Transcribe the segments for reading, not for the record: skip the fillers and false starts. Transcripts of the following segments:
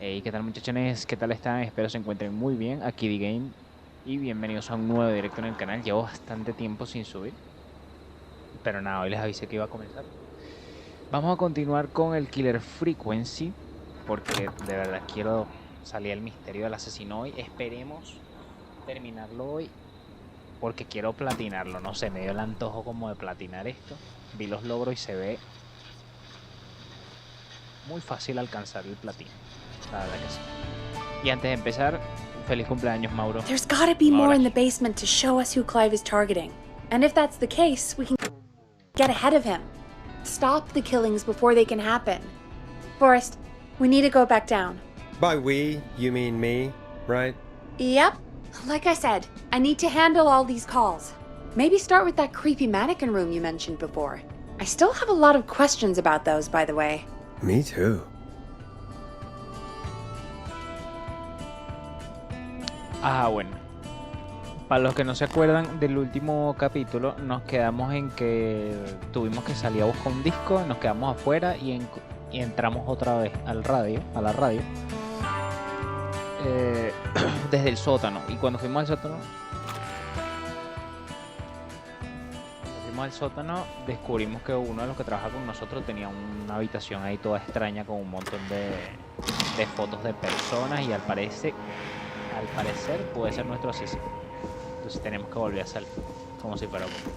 Hey, ¿qué tal muchachones? ¿Qué tal están? Espero se encuentren muy bien. Aquí The Game y bienvenidos a un nuevo directo en el canal. Llevo bastante tiempo sin subir, pero nada, hoy les avisé que iba a comenzar. Vamos a continuar con el Killer Frequency porque de verdad quiero salir al misterio del asesino hoy. Esperemos terminarlo hoy porque quiero platinarlo. No sé, me dio el antojo como de platinar esto. Vi los logros y se ve muy fácil alcanzar el platino. La verdad que sí. Y antes de empezar, feliz cumpleaños, Mauro. There's gotta be Un more in the abrazo. basement to show us who Clive is targeting. And if that's the case, we can get ahead of him. Stop the killings before they can happen. Forrest, we need to go back down. By we, you mean me, right? Yep. Like I said, I need to handle all these calls. Maybe start with that creepy mannequin room you mentioned before. I still have a lot of questions about those, by the way. Me too. Bueno. Para los que no se acuerdan del último capítulo, nos quedamos en que tuvimos que salir a buscar un disco, nos quedamos afuera y entramos otra vez a la radio, desde el sótano. Y cuando fuimos al sótano, descubrimos que uno de los que trabaja con nosotros tenía una habitación ahí toda extraña con un montón de fotos de personas y al parecer puede ser nuestro asesino. Entonces tenemos que volver a salir como si fuera poco.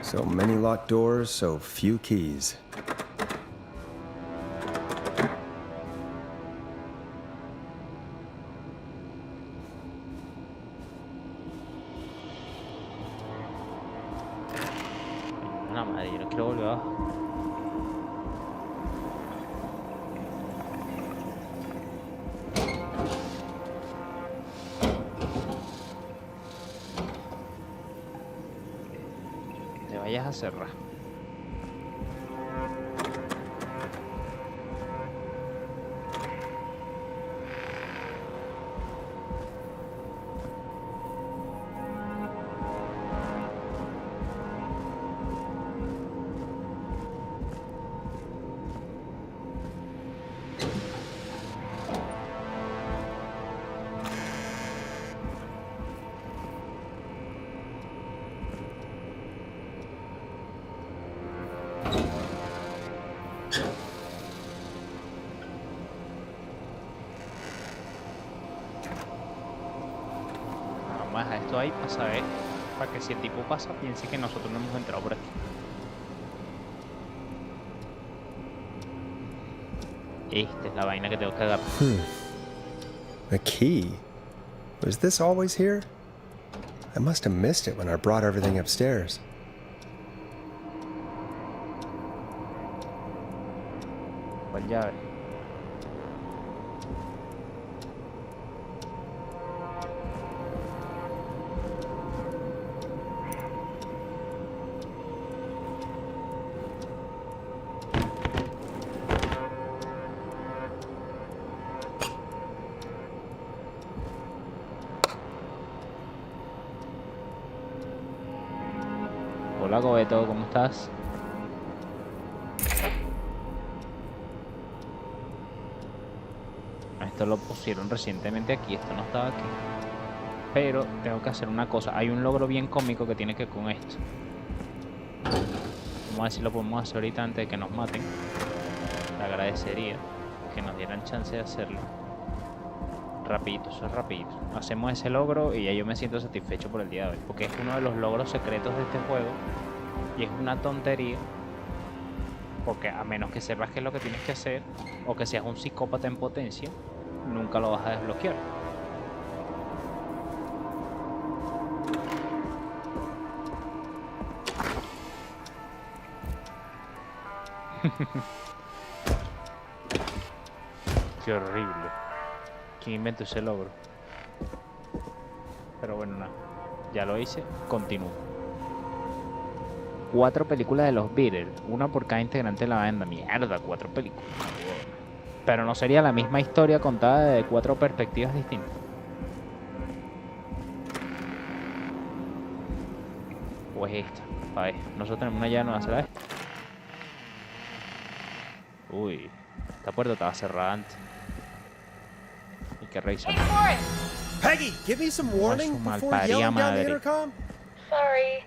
So many locked doors, so few keys. La madre, yo no quiero volver abajo. Te vayas a cerrar. Vamos a dejar esto ahí para saber, para que si el tipo pasa piense que nosotros no hemos entrado por aquí. Esta es la vaina que tengo que agarrar. A key? Was this always here? I must have missed it when I brought everything upstairs. ¿Cuál llave? Hola Gobeto, ¿cómo estás? Esto lo pusieron recientemente aquí, esto no estaba aquí. Pero tengo que hacer una cosa. Hay un logro bien cómico que tiene que ver con esto. Vamos a ver si lo podemos hacer ahorita antes de que nos maten. Le agradecería que nos dieran chance de hacerlo. Rapidito, eso es rapidito. Hacemos ese logro y ya yo me siento satisfecho por el día de hoy. Porque es uno de los logros secretos de este juego. Y es una tontería. Porque a menos que sepas qué es lo que tienes que hacer, o que seas un psicópata en potencia, nunca lo vas a desbloquear. Qué horrible. ¿Quién inventó ese logro? Pero bueno, nada. Ya lo hice. Continúo. 4 películas de los Beatles. Una por cada integrante de la banda. Mierda, 4 películas. Pero no sería la misma historia contada de 4 perspectivas distintas. Pues esta. A ver, nosotros tenemos una llave nueva, ¿será esta? Uy, esta puerta estaba cerrada antes. Hay que revisar. Peggy, give me some warning su before malparida yelling down the madre. intercom. Sorry.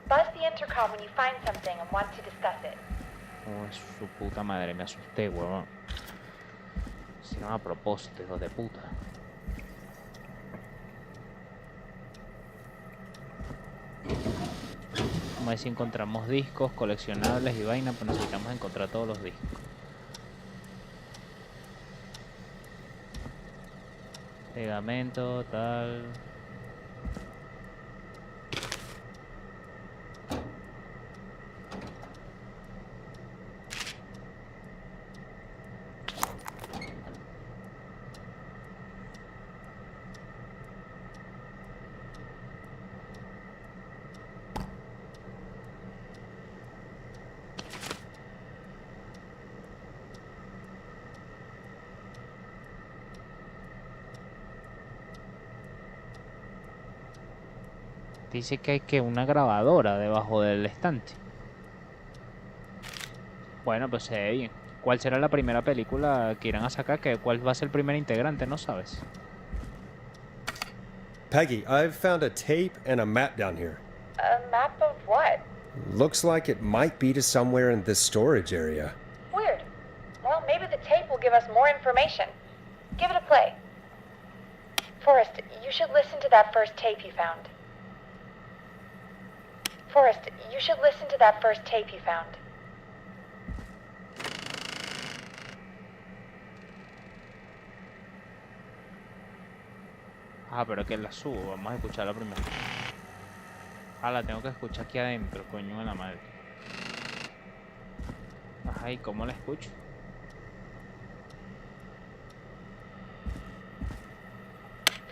Buzz the intercom when you find something and want to discuss it. Oh, su puta madre, me asusté, huevón. Hicieron a propósito, hijos de puta. Vamos a ver si encontramos discos, coleccionables y vaina, pues necesitamos encontrar todos los discos. Pegamento, tal. Dice que hay que una grabadora debajo del estante. Bueno, pues se ve bien. ¿Cuál será la primera película que irán a sacar? ¿Cuál va a ser el primer integrante? ¿No sabes? Peggy, I've found a tape and a map down here. A map of what? Looks like it might be to somewhere in this storage area. Weird. Well, maybe the tape will give us more information. Give it a play. Forrest, you should listen to that first tape you found. Forrest, you should listen to that first tape you found. Ah, pero que la subo. Vamos a escucharla primero. Ah, la tengo que escuchar aquí adentro, coño de la madre. Ajá, ¿y cómo la escucho?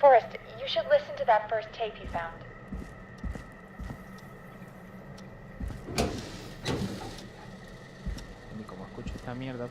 Forrest, you should listen to that first tape you found. ¿Y cómo escucho esta mierda?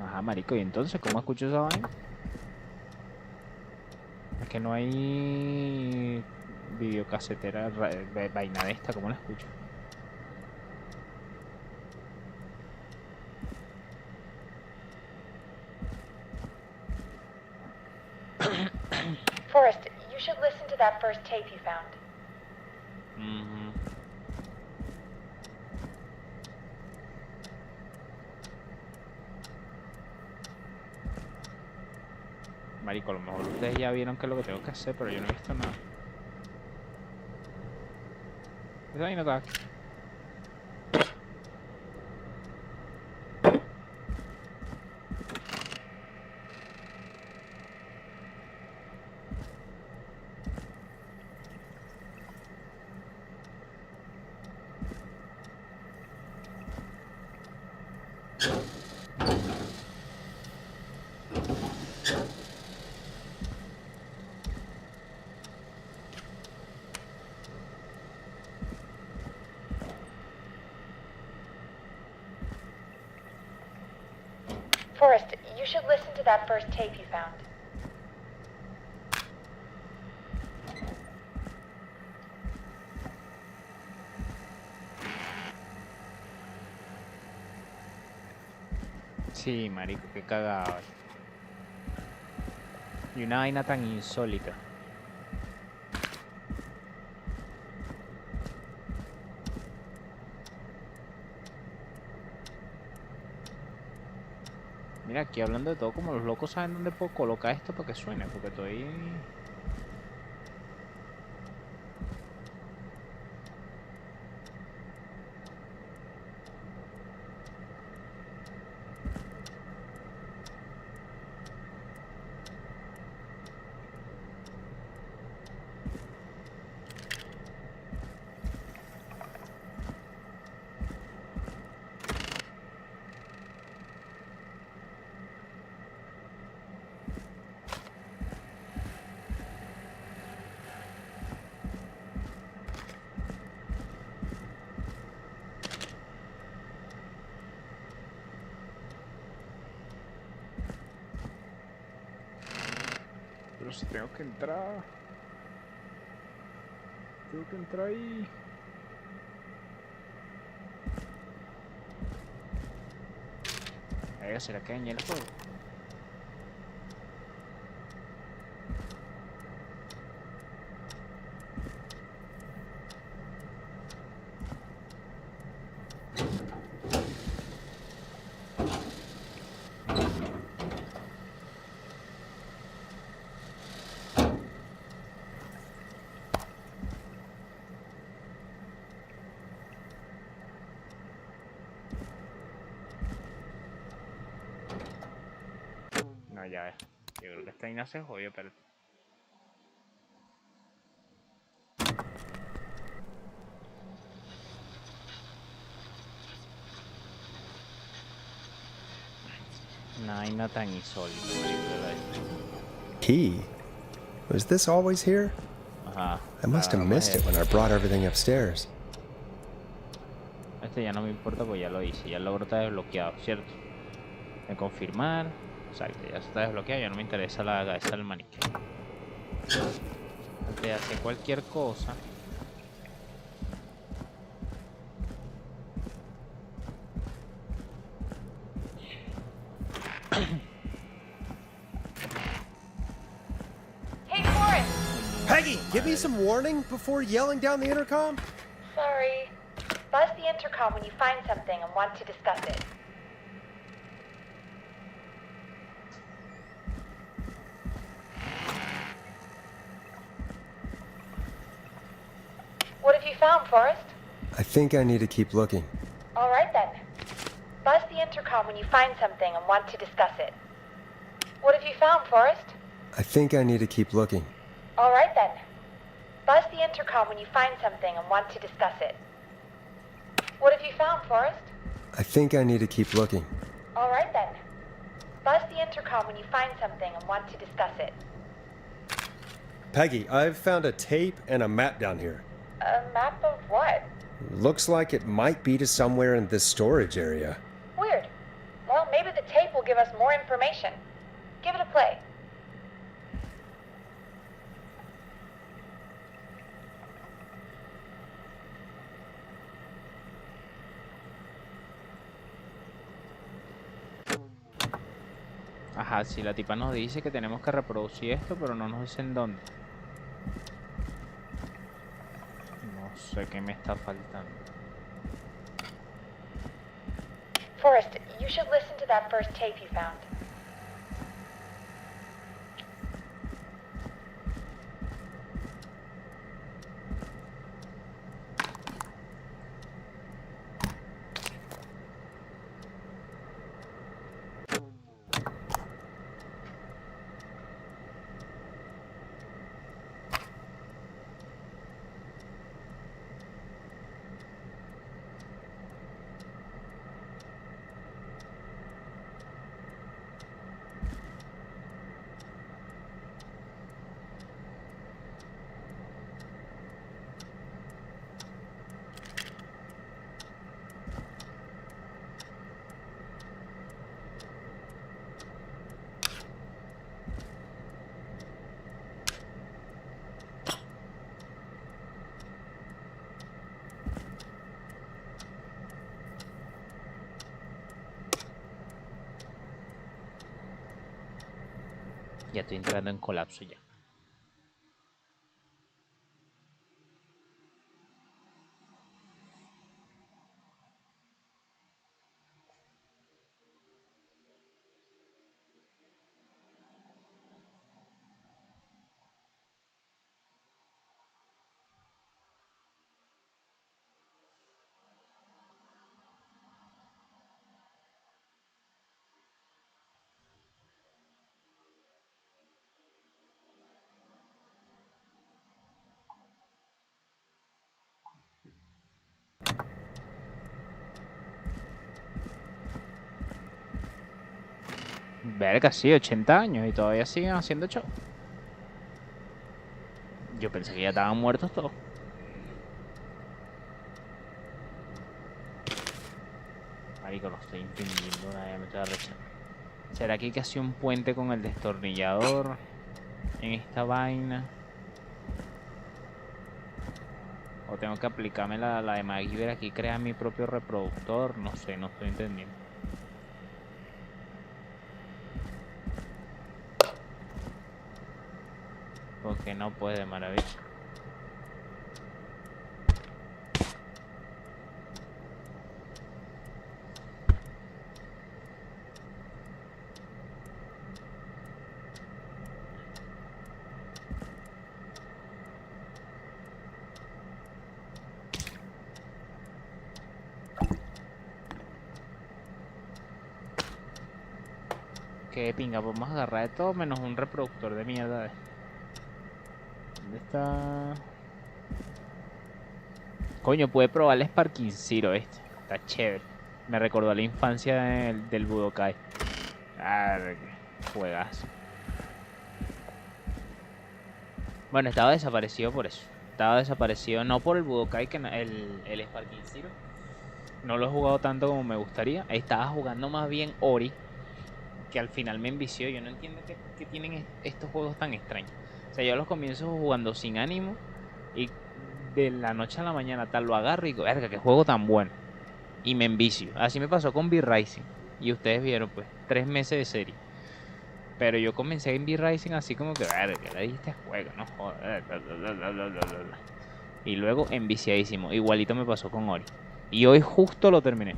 Ajá, marico, ¿y entonces cómo escucho esa vaina? Es que no hay videocasetera, vaina de esta, ¿cómo la escucho? Forrest, you should listen to that first tape you found. Marico, a lo mejor ustedes ya vieron qué es lo que tengo que hacer, pero yo no he visto nada. Esa vaina está aquí. Forrest, you should listen to that first tape you found. Sí, marico, qué cagado. Y una vaina tan insólita. Mira, aquí hablando de todo, como los locos saben dónde puedo colocar esto para que suene, porque estoy... Pero si tengo que entrar... Tengo que entrar ahí... ¿Será que dañé el juego? No, ya ves. Yo creo que esta vaina se jodió, pero... Una vaina tan insólita, marico. Key? Was this always here? Ajá. I must have missed it when I brought everything upstairs. Este ya no me importa porque ya lo hice. Ya el logro está desbloqueado, ¿cierto? De confirmar. Exacto, ya está desbloqueado. Ya no me interesa la cabeza del maniquí. Antes de hacer cualquier cosa. Hey, Forrest! Peggy, give me some warning before yelling down the intercom? Sorry. Buzz the intercom when you find something and want to discuss it. What have you found, Forrest? I think I need to keep looking. All right then. Buzz the intercom when you find something and want to discuss it. What have you found, Forrest? I think I need to keep looking. All right then. Buzz the intercom when you find something and want to discuss it. What have you found, Forrest? I think I need to keep looking. All right then. Buzz the intercom when you find something and want to discuss it. Peggy, I've found a tape and a map down here. A map of what? Looks like it might be to somewhere in this storage area. Weird. Well, maybe the tape will give us more information. Give it a play. Ajá, si la tipa nos dice que tenemos que reproducir esto, pero no nos dicen dónde. No sé qué me está faltando. Forrest, you should listen to that first tape you found. Ya estoy entrando en colapso ya. Verga, sí, 80 años y todavía siguen haciendo show. Yo pensé que ya estaban muertos todos. Marico, no estoy entendiendo nada, ya me estoy arrechando. ¿Será que hay que hacer un puente con el destornillador en esta vaina? ¿O tengo que aplicarme la de MacGyver aquí y crear mi propio reproductor? No sé, no estoy entendiendo. Porque no puede, maravilla. Que pinga, vamos a agarrar de todo menos un reproductor de mierda. ¿Dónde está? Coño, pude probar el Sparking Zero este. Está chévere. Me recordó a la infancia del Budokai. Juegazo. Bueno, estaba desaparecido por eso. Estaba desaparecido no por el Budokai, que el Sparking Zero. No lo he jugado tanto como me gustaría. Estaba jugando más bien Ori, que al final me envició. Yo no entiendo qué tienen estos juegos tan extraños. O sea, yo los comienzo jugando sin ánimo y de la noche a la mañana tal lo agarro y digo, verga, qué juego tan bueno. Y me envicio. Así me pasó con V-Rising. Y ustedes vieron, pues, 3 meses de serie. Pero yo comencé en V-Rising así como que, verga, que le diste juego, no joder. Y luego enviciadísimo. Igualito me pasó con Ori. Y hoy justo lo terminé.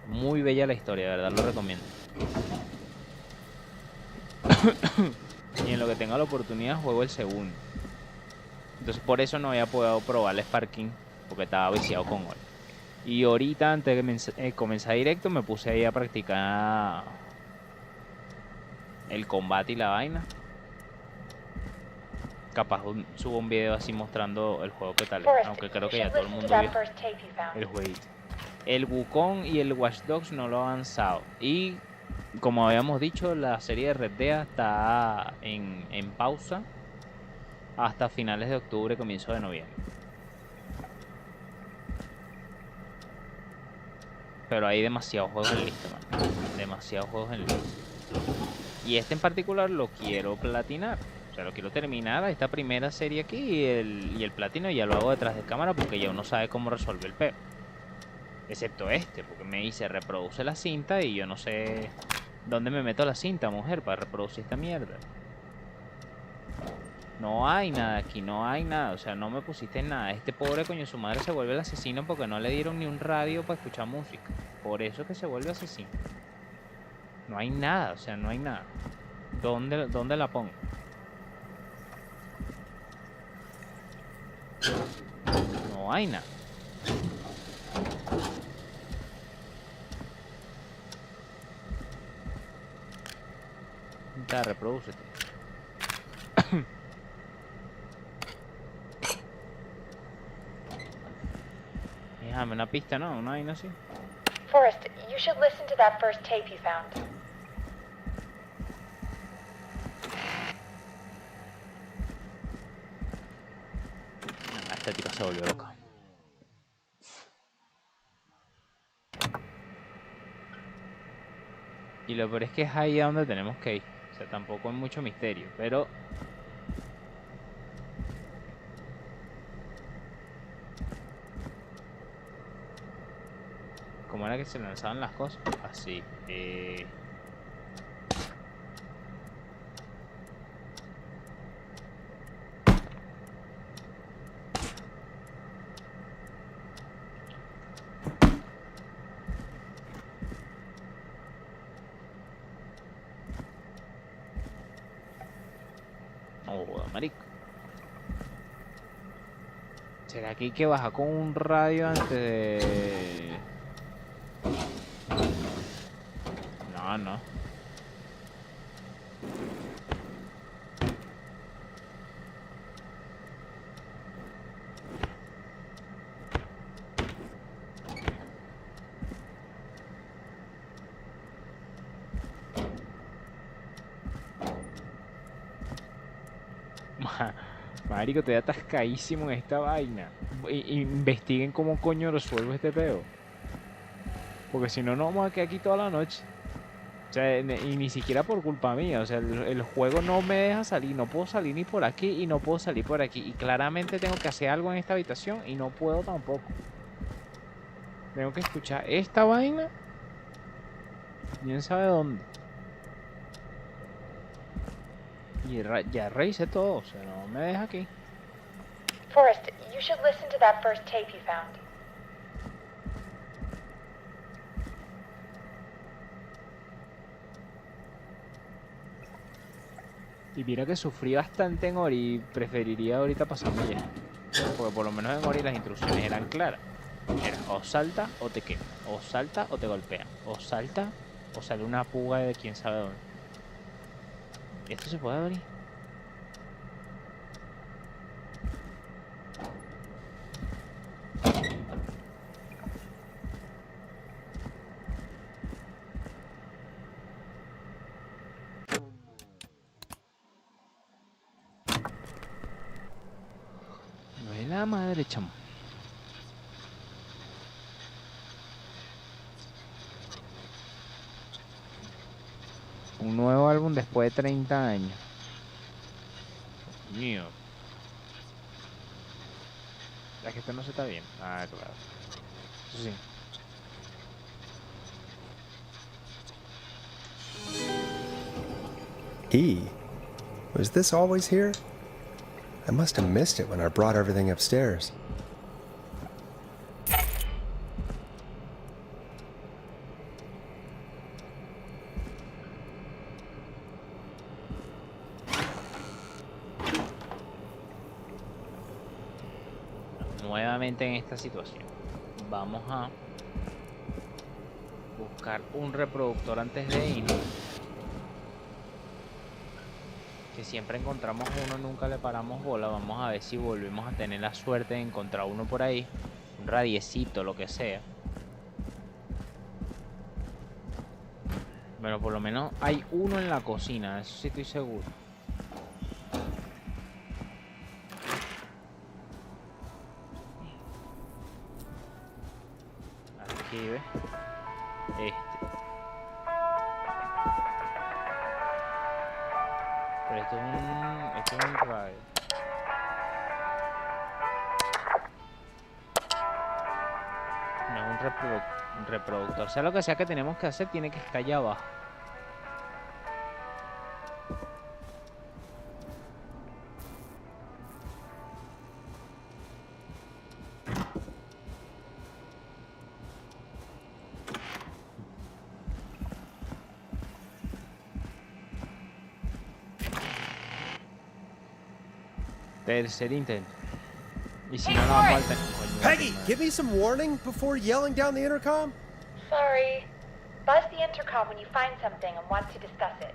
Muy bella la historia, de verdad, lo recomiendo. Y en lo que tenga la oportunidad juego el segundo. Entonces por eso no había podido probar el Sparking, porque estaba viciado con Ori. Y ahorita antes de comenzar directo me puse ahí a practicar el combate y la vaina. Capaz subo un video así mostrando el juego que tal es, aunque creo que ya todo el mundo vio el jueguito. El Wukong y el Watch Dogs no lo he avanzado. Y como habíamos dicho, la serie de Red Dead está en pausa hasta finales de octubre, comienzo de noviembre. Pero hay demasiados juegos en lista, man. Demasiados juegos en lista. Y este en particular lo quiero platinar. O sea, lo quiero terminar esta primera serie aquí y el platino ya lo hago detrás de cámara porque ya uno sabe cómo resolver el peo. Excepto este, porque me dice reproduce la cinta y yo no sé dónde me meto la cinta, mujer, para reproducir esta mierda. No hay nada aquí, no hay nada. O sea, no me pusiste nada. Este pobre coño su madre se vuelve el asesino porque no le dieron ni un radio para escuchar música. Por eso que se vuelve asesino. No hay nada, o sea, no hay nada. ¿Dónde la pongo? No hay nada. Ya, reprodúcete. Déjame una pista, ¿no? Una vaina así. Forrest, you should listen to that first tape you found. Esta tipa se volvió loca. Y lo peor es que es ahí a donde tenemos que ir. O sea, tampoco hay mucho misterio, pero... ¿Cómo era que se lanzaban las cosas? Así. No, joda, marico. ¿Será que hay que bajar con un radio antes de...? No, no. Marico, estoy atascadísimo en esta vaina. Investiguen cómo coño resuelvo este peo. Porque si no, no vamos a quedar aquí toda la noche. O sea, y ni siquiera por culpa mía. O sea, el juego no me deja salir. No puedo salir ni por aquí y no puedo salir por aquí. Y claramente tengo que hacer algo en esta habitación y no puedo tampoco. Tengo que escuchar esta vaina. Quién sabe dónde. Y ya revisé todo. O sea, no me deja aquí. Forrest, you should listen to that first tape you found. Y mira que sufrí bastante en Ori y preferiría ahorita pasarme ya. Porque por lo menos en Ori las instrucciones eran claras. Era o salta o te quema. O salta o te golpean. O salta o sale una puga de quién sabe dónde. ¿Esto se puede abrir? No es la madre, chamo. Un nuevo álbum después de 30 años. Mío. Es que esto no se está bien. Ah, claro. Eso sí. E? Was this always here? I must have missed it when I brought everything upstairs. Nuevamente en esta situación. Vamos a buscar un reproductor antes de irnos. Que siempre encontramos uno, nunca le paramos bola. Vamos a ver si volvemos a tener la suerte de encontrar uno por ahí. Un radiecito, lo que sea. Bueno, por lo menos hay uno en la cocina, eso sí estoy seguro. Aquí, ¿ves? Pero esto es un radio. No es un reproductor. Sea lo que sea que tenemos que hacer, tiene que estar allá abajo. Tercer intento. Y si no, no vamos al tener. Peggy, give me some warning before yelling down the intercom? Sorry. Buzz the intercom when you find something and want to discuss it.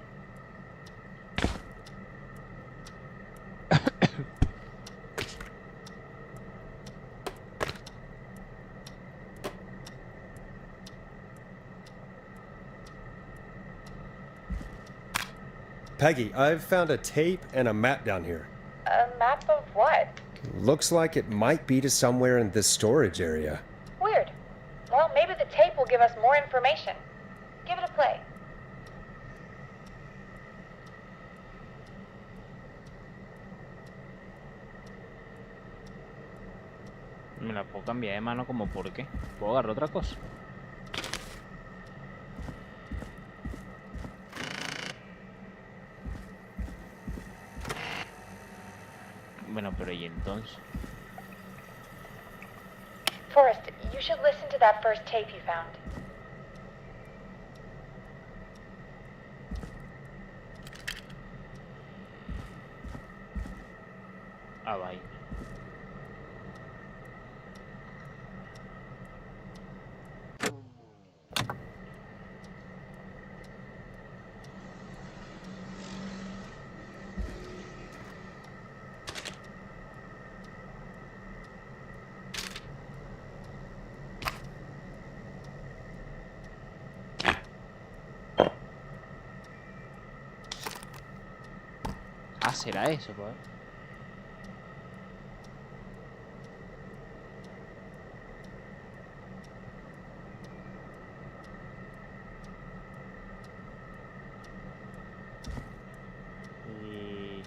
Peggy, I've found a tape and a map down here. A map of what? Looks like it might be to somewhere in this storage area. Weird. Well, maybe the tape will give us more information. Give it a play. Me la puedo cambiar de mano como por qué. Puedo agarrar otra cosa. Bueno, pero ¿y entonces? Forrest, you should listen to that first tape you found. Ah, vaina. Ah, será eso, pues. Y...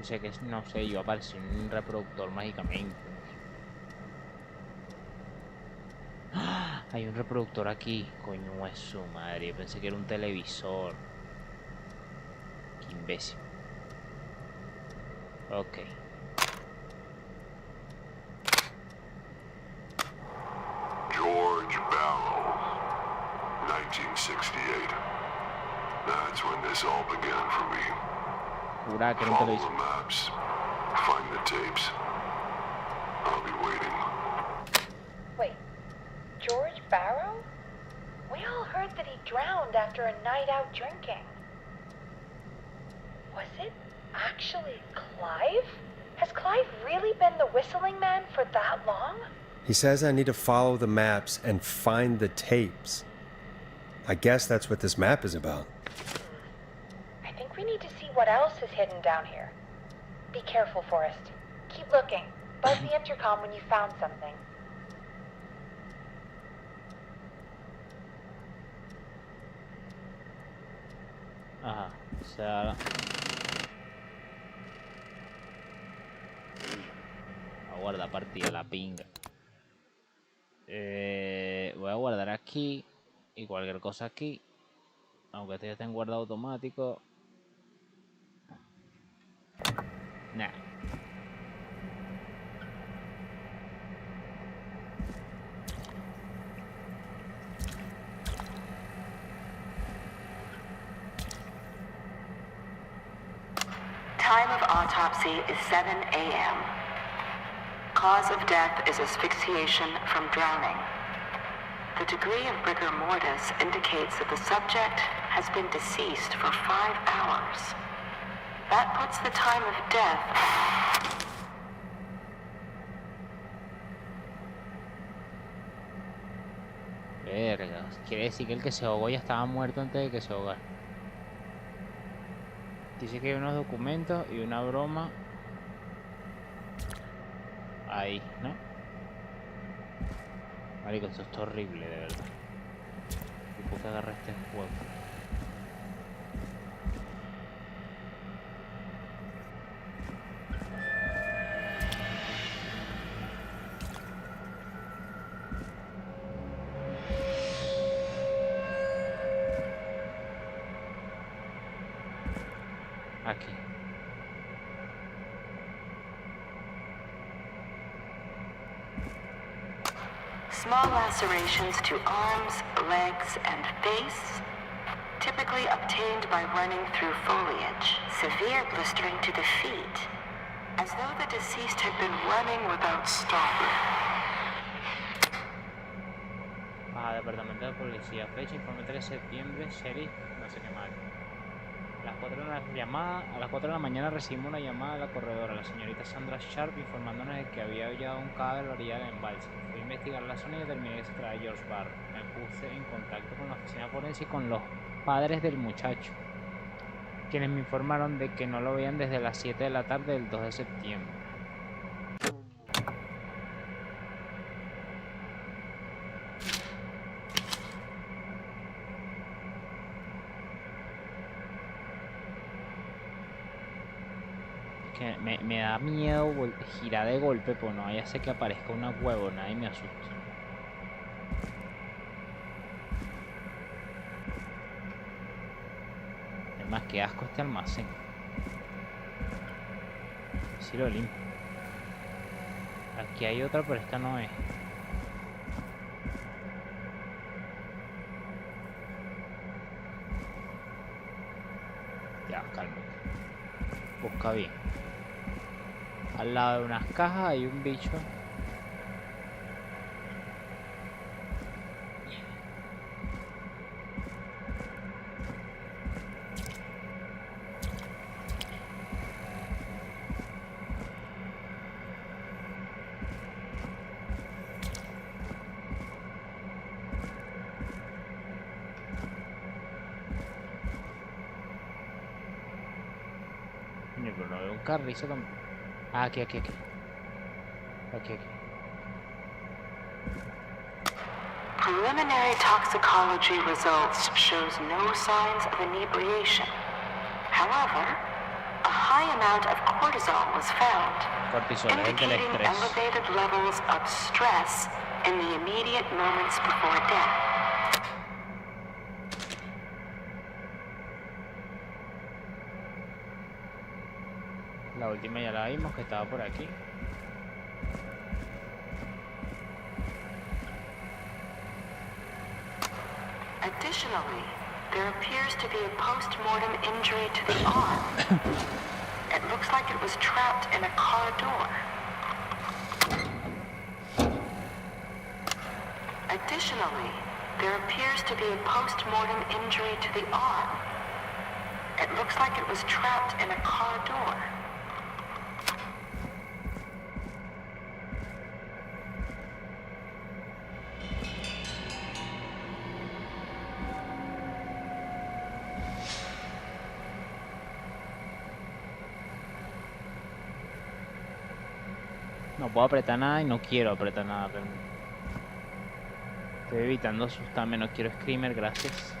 Sé que no sé, yo aparecí en un reproductor mágicamente. ¡Ah! Hay un reproductor aquí. Coño, es su madre. Yo pensé que era un televisor. Qué imbécil. Ok. George Barrow, 1968. That's when this all began for me. Juraba que era un Follow televisor. the maps, find the tapes. I'll be waiting. Wait, George Barrow? We all heard that he drowned after a night out drinking. Was it actually Clive? Has Clive really been the whistling man for that long? He says I need to follow the maps and find the tapes. I guess that's what this map is about. I think we need to see what else is hidden down here. Be careful, Forrest. Keep looking. Buzz the intercom when you found something. Ajá. O sea... Aguarda partida la pinga. Voy a guardar aquí. Y cualquier cosa aquí. Aunque esto ya esté en guardado automático. Nah. Time of autopsy is 7 a.m. Cause of death is asphyxiation from drowning. The degree of rigor mortis indicates that the subject has been deceased for 5 hours. That puts the time of death... Verga. Quiere decir que el que se ahogó ya estaba muerto antes de que se ahogara. Dice que hay unos documentos y una broma. Ahí, ¿no? Marico, esto es horrible, de verdad. ¿Por qué agarré este juego? Aquí. Small lacerations to arms, legs, and face, typically obtained by running through foliage. Severe blistering to the feet, as though the deceased had been running without stopping. Departamento de Policía. Fecha, informe 3 de septiembre, sheriff, no sé qué más. A las 4 de la mañana recibimos una llamada de la corredora, la señorita Sandra Sharp, informándonos de que había hallado un cadáver a la orilla del embalse. Fui a investigar la zona y determiné que se trataba de George Barr. Me puse en contacto con la oficina forense y con los padres del muchacho, quienes me informaron de que no lo veían desde las 7 de la tarde del 2 de septiembre. Que me da miedo girar de golpe, pues no vaya a ser que aparezca una huevona y me asuste. Es más, que asco este almacén. Si lo limpio. Aquí hay otra, pero esta no es. Ya, calma. Busca bien. Al lado de unas cajas hay un bicho. Coño, pero no veo un carrizo tampoco. Ah, aquí. Aquí. Preliminary toxicology results shows no signs of inebriation. However, a high amount of cortisol was found, Cortisol es el del indicating estrés. elevated levels of stress in the immediate moments before death. La última ya la vimos, que estaba por aquí. Additionally, there appears to be a post-mortem injury to the arm. It looks like it was trapped in a car door. Additionally, there appears to be a post-mortem injury to the arm. It looks like it was trapped in a car door. No puedo apretar nada y no quiero apretar nada realmente. Estoy evitando asustarme, no quiero screamer, gracias.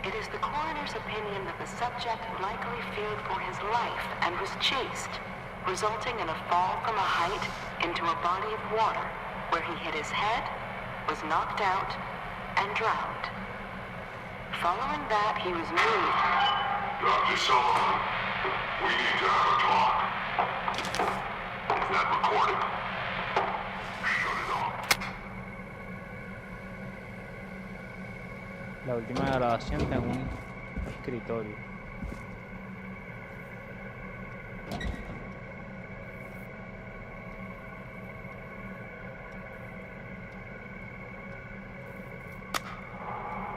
It is the coroner's opinion that the subject likely feared for his life and was chased, resulting in a fall from a height into a body of water, where he hit his head, was knocked out, and drowned. Following that, he was moved. Dr. Sullivan, we need to have a talk. Is that recorded? Shut it off. La última grabación está en un escritorio.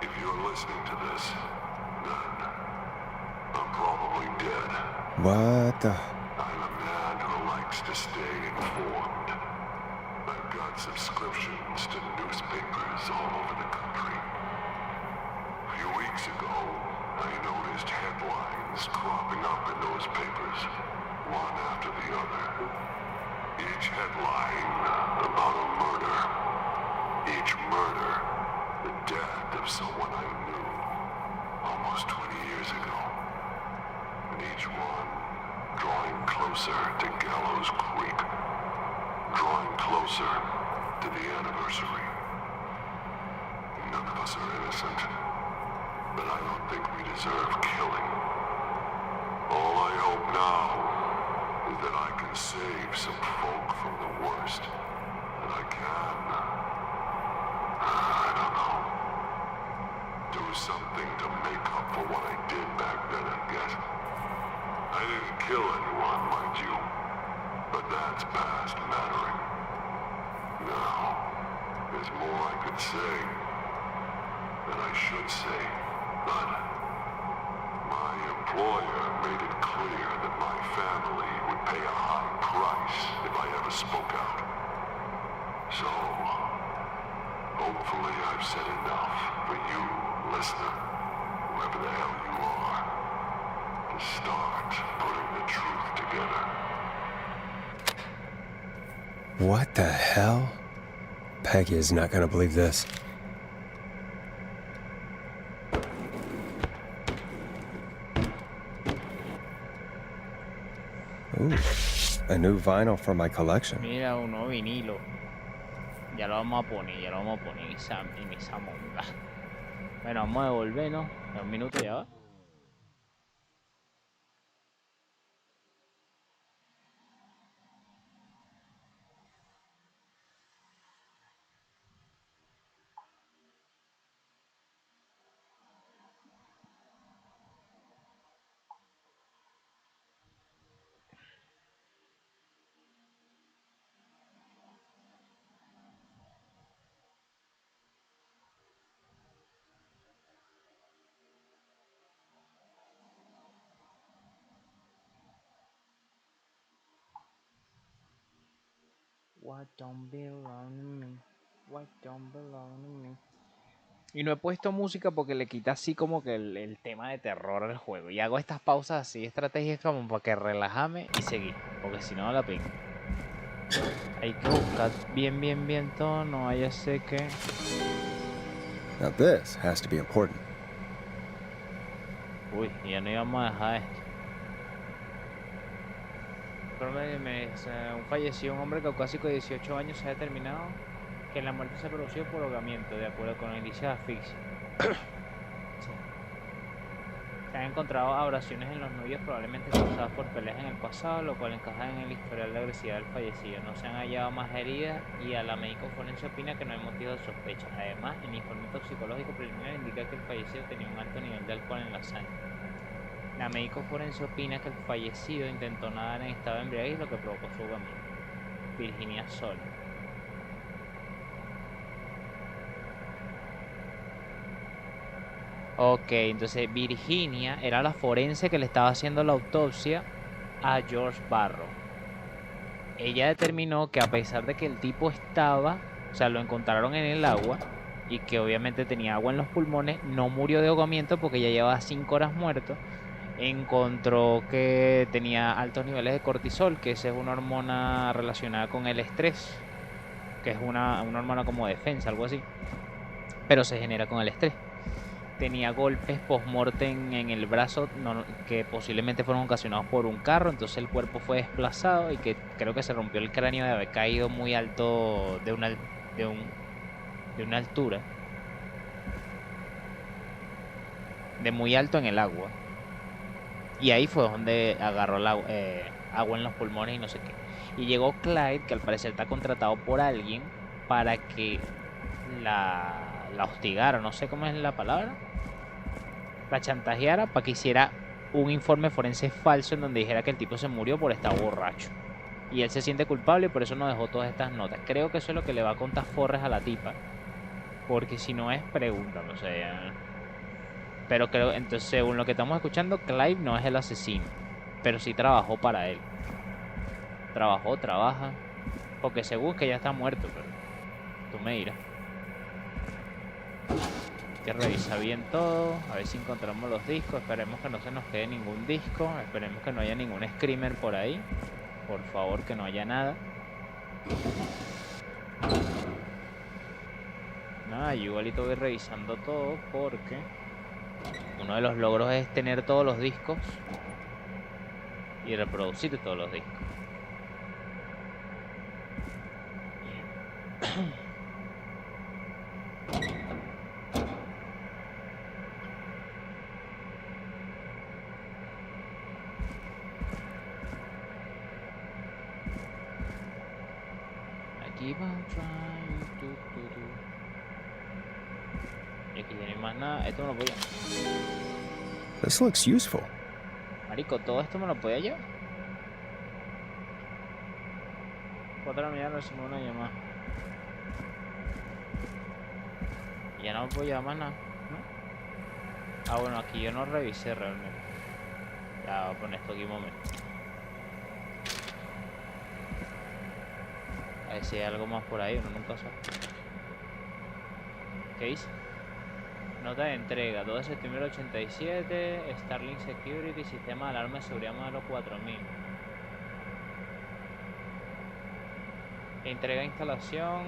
If you're listening to this, then I'm probably dead. What the? I'm a man who likes to stay informed. I've got subscriptions to newspapers all over the country. A few weeks ago, I noticed headlines cropping up in those papers, one after the other. Each headline about a murder. Each murder, the death of someone I knew almost 20 years ago. And each one drawing closer to Gallows Creek, drawing closer to the anniversary. None of us are innocent, but I don't think we deserve killing. All I hope now is that I can save some folk from the worst, and I can. I don't know. Do something to make up for what I did back then, I guess. I didn't kill anyone, mind you, but that's past mattering. Now, there's more I could say, that I should say, but my employer made it clear that my family would pay a high price if I ever spoke out. So, hopefully I've said enough for you, listener, whoever the hell you are, to start putting the truth together. What the hell? Peggy is not gonna believe this. Ooh, a new vinyl for my collection. Mira, un nuevo vinilo. Ya lo vamos a poner, en esa monda. Bueno, vamos a devolvernos. En un minuto ya va. What don't belong to me? What don't belong to me? Y no he puesto música porque le quita así como que el tema de terror al juego. Y hago estas pausas así estratégicas como para que relajame y seguir. Porque si no la pingo. Hay que buscar bien todo. No vaya a ser que... Now this has to be important. Uy, ya no íbamos a dejar esto. Falleció un hombre caucásico de 18 años. Se ha determinado que la muerte se produjo por ahogamiento, de acuerdo con el índice de asfixia. Sí. Se han encontrado abrasiones en los nudillos, probablemente causadas por peleas en el pasado, lo cual encaja en el historial de agresividad del fallecido. No se han hallado más heridas y a la médico forense opina que no hay motivo de sospecha. Además, el informe toxicológico preliminar indica que el fallecido tenía un alto nivel de alcohol en la sangre. La médico forense opina que el fallecido intentó nadar en estado de embriaguez, lo que provocó su ahogamiento. Virginia Sol. Ok, entonces Virginia era la forense que le estaba haciendo la autopsia a George Barrow. Ella determinó que a pesar de que el tipo estaba, o sea, lo encontraron en el agua y que obviamente tenía agua en los pulmones, no murió de ahogamiento porque ya llevaba 5 horas muerto. Encontró que tenía altos niveles de cortisol, que esa es una hormona relacionada con el estrés, que es una hormona como defensa, algo así, pero se genera con el estrés. Tenía golpes post-mortem en el brazo que posiblemente fueron ocasionados por un carro, entonces el cuerpo fue desplazado y que creo que se rompió el cráneo de haber caído muy alto de una altura, de muy alto en el agua. Y ahí fue donde agarró agua en los pulmones y no sé qué. Y llegó Clyde, que al parecer está contratado por alguien para que la hostigara, no sé cómo es la palabra, la chantajeara para que hiciera un informe forense falso en donde dijera que el tipo se murió por estar borracho. Y él se siente culpable y por eso nos dejó todas estas notas. Creo que eso es lo que le va a contar Forres a la tipa. Porque si no es, pregúntame, o sea... Pero creo, entonces, según lo que estamos escuchando, Clive no es el asesino. Pero sí trabajó para él. Trabaja. Porque según que ya está muerto, pero... Tú me dirás. Hay que revisar bien todo. A ver si encontramos los discos. Esperemos que no se nos quede ningún disco. Esperemos que no haya ningún screamer por ahí. Por favor, que no haya nada. Nada, yo igualito voy revisando todo porque... Uno de los logros es tener todos los discos y reproducir todos los discos. Aquí va y aquí ya no hay más nada. Esto me lo voy a... This looks useful. Marico, todo esto me lo podía llevar. 4 de la mañana recibimos una llamada. Y ya no me puedo llevar más nada, ¿no? Ah, bueno, aquí yo no revisé realmente. Ya voy a poner esto aquí un momento. A ver si hay algo más por ahí, uno nunca sabe. ¿Qué dice? Nota de entrega, 2 de septiembre del 87, Starlink Security, sistema de alarma de seguridad modelo 4000. Entrega instalación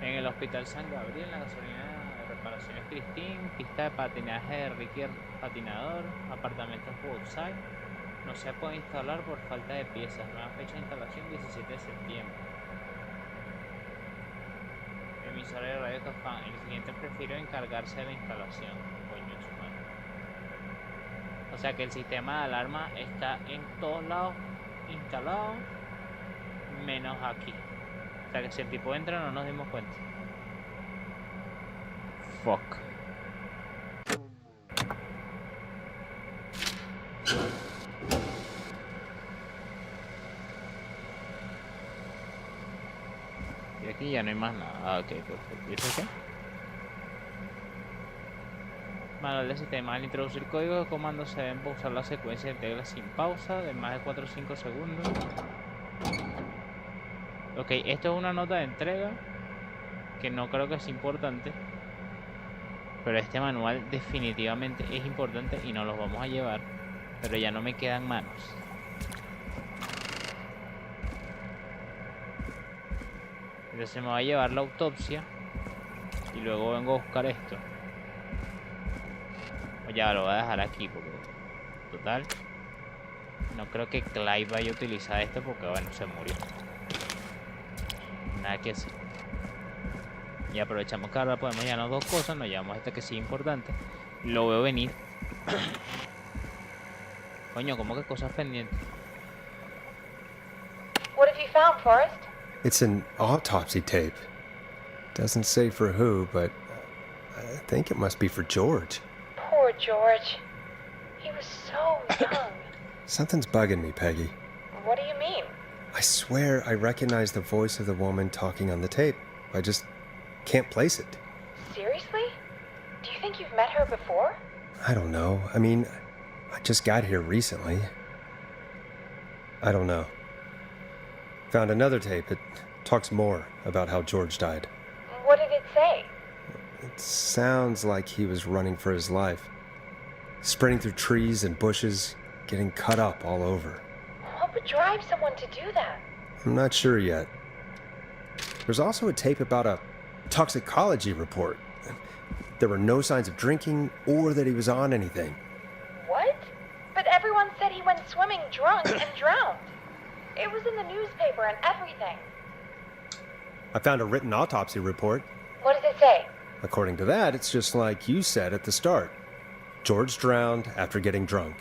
en el Hospital San Gabriel, la gasolina de reparaciones Christine, pista de patinaje de Ricky Patinador, apartamentos Woodside. No se puede instalar por falta de piezas. Nueva fecha de instalación 17 de septiembre. Emisora de radio Cafán. El cliente prefirió encargarse de la instalación. Coño, su madre. O sea que el sistema de alarma está en todos lados instalado, menos aquí. O sea que si el tipo entra no nos dimos cuenta. Fuck. Y aquí ya no hay más nada. Ah, ok, perfecto. ¿Y eso qué? Manual de sistema. Al introducir código de comando se deben pausar la secuencia de teclas sin pausa de más de 4 o 5 segundos. Ok, esto es una nota de entrega que no creo que sea importante, pero este manual definitivamente es importante y nos lo vamos a llevar, pero ya no me quedan manos. Entonces me va a llevar la autopsia y luego vengo a buscar esto. O ya lo voy a dejar aquí porque total no creo que Clive vaya a utilizar esto porque bueno, se murió. Nada que hacer. Y aprovechamos que ahora podemos llevarnos dos cosas. Nos llevamos esta que sí es importante. Lo veo venir. Coño, ¿cómo que cosas pendientes? What have you found, Forrest? It's an autopsy tape. Doesn't say for who, but I think it must be for George. Poor George. He was so young. Something's bugging me, Peggy. What do you mean? I swear I recognize the voice of the woman talking on the tape. I just can't place it. Seriously? Do you think you've met her before? I don't know. I mean, I just got here recently. I don't know. Found another tape. It talks more about how George died. What did it say? It sounds like he was running for his life. Sprinting through trees and bushes, getting cut up all over. What would drive someone to do that? I'm not sure yet. There's also a tape about a toxicology report. There were no signs of drinking or that he was on anything. What? But everyone said he went swimming drunk and drowned. It was in the newspaper and everything. I found a written autopsy report. What does it say? According to that, it's just like you said at the start. George drowned after getting drunk.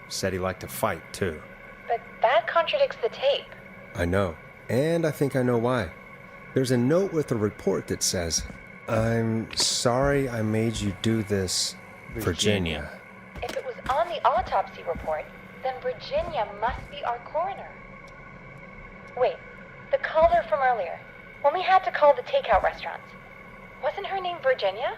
Said he liked to fight, too. But that contradicts the tape. I know. And I think I know why. There's a note with the report that says, "I'm sorry I made you do this, Virginia." If it was on the autopsy report, then Virginia must be our coroner. Wait, the caller from earlier, when we had to call the takeout restaurants, wasn't her name Virginia?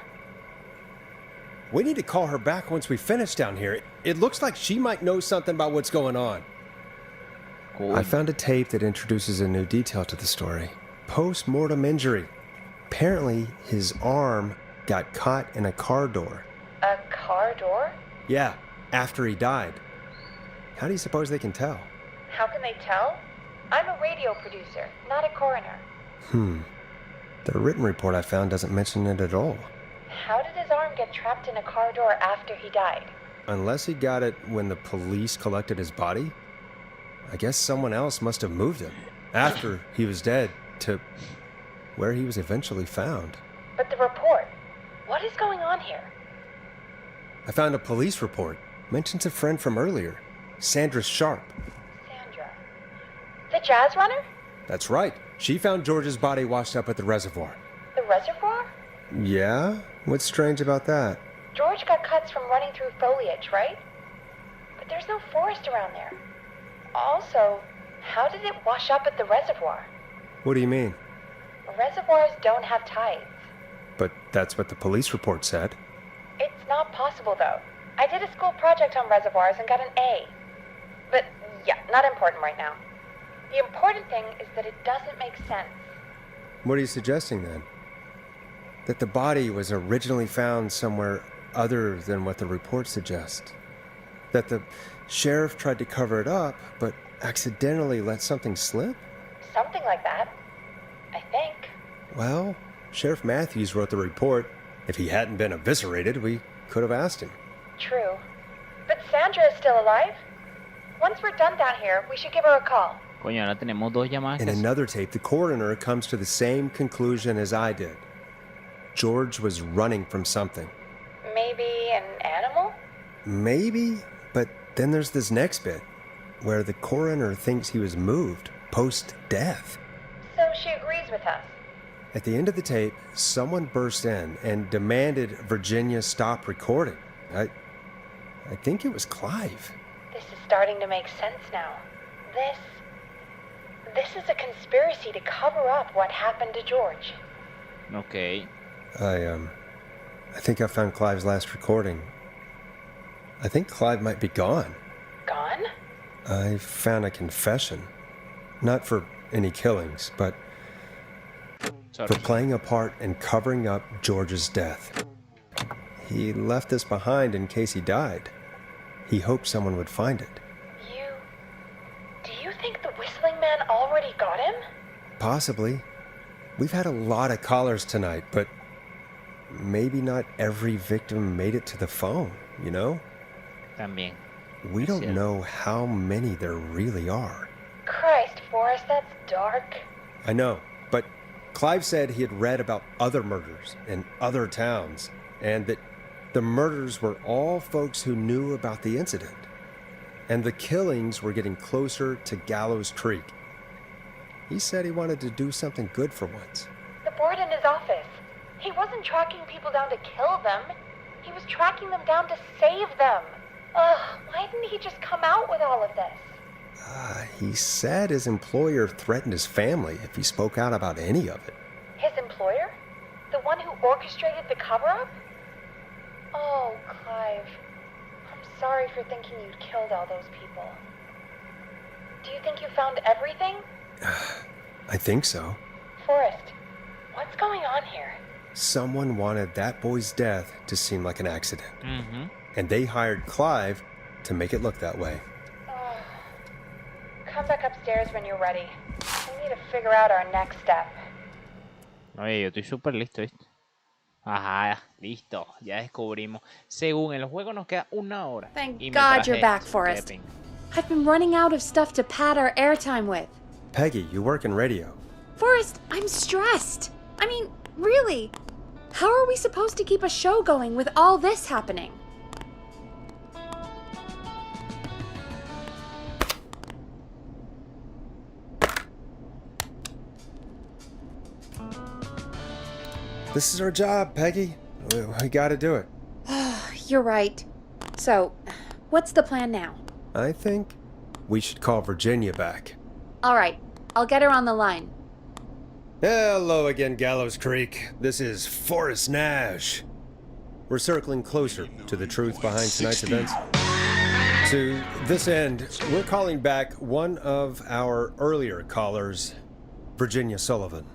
We need to call her back once we finish down here. It looks like she might know something about what's going on. Cool. I found a tape that introduces a new detail to the story. Post-mortem injury. Apparently, his arm got caught in a car door. A car door? Yeah, after he died. How do you suppose they can tell? How can they tell? I'm a radio producer, not a coroner. The written report I found doesn't mention it at all. How did his arm get trapped in a car door after he died? Unless he got it when the police collected his body, I guess someone else must have moved him after he was dead to where he was eventually found. But the report, what is going on here? I found a police report. Mentions a friend from earlier, Sandra Sharp. Sandra. The jazz runner? That's right. She found George's body washed up at the reservoir. The reservoir? Yeah? What's strange about that? George got cuts from running through foliage, right? But there's no forest around there. Also, how did it wash up at the reservoir? What do you mean? Reservoirs don't have tides. But that's what the police report said. It's not possible, though. I did a school project on reservoirs and got an A. But, yeah, not important right now. The important thing is that it doesn't make sense. What are you suggesting then? That the body was originally found somewhere other than what the report suggests? That the sheriff tried to cover it up, but accidentally let something slip? Something like that. I think. Well, Sheriff Matthews wrote the report. If he hadn't been eviscerated, we could have asked him. True. But Sandra is still alive? Once we're done down here, we should give her a call. Coño, ahora tenemos dos llamadas. In que hacer. another tape, the coroner comes to the same conclusion as I did. George was running from something. Maybe an animal? Maybe, but then there's this next bit, where the coroner thinks he was moved post-death. So she agrees with us. At the end of the tape, someone burst in and demanded Virginia stop recording. I think it was Clive. This is starting to make sense now. This is a conspiracy to cover up what happened to George. Ok. I think I found Clive's last recording. I think Clive might be gone. Gone? I found a confession. Not for any killings, but Sorry. for playing a part in covering up George's death. He left this behind in case he died. He hoped someone would find it. Do you think the whistling man already got him? Possibly. We've had a lot of callers tonight, but maybe not every victim made it to the phone, you know? También. We don't Cierto. know how many there really are. Christ, Forrest, that's dark. I know, but Clive said he had read about other murders in other towns, and that the murders were all folks who knew about the incident. And the killings were getting closer to Gallows Creek. He said he wanted to do something good for once. The board in his office. He wasn't tracking people down to kill them. He was tracking them down to save them. Ugh, why didn't he just come out with all of this? He said his employer threatened his family if he spoke out about any of it. His employer? The one who orchestrated the cover-up? Oh, Clive. I'm sorry for thinking you'd killed all those people. Do you think you found everything? I think so. Forrest, what's going on here? Someone wanted that boy's death to seem like an accident. Ujú. And they hired Clive to make it look that way. Oh. Come back upstairs when you're ready. We need to figure out our next step. Oye, yo estoy súper listo, ¿viste? Ajá, listo. Ya descubrimos. Según el juego nos queda 1 hora. Thank Y me God traje you're back, esto, Forrest. qué pena. I've been running out of stuff to pad our airtime with. Peggy, you work in radio. Forrest, I'm stressed. I mean, really. How are we supposed to keep a show going with all this happening? This is our job, Peggy. We gotta do it. You're right. So, what's the plan now? I think we should call Virginia back. All right, I'll get her on the line. Hello again, Gallows Creek. This is Forrest Nash. We're circling closer to the truth behind tonight's events. To this end, we're calling back one of our earlier callers, Virginia Sullivan.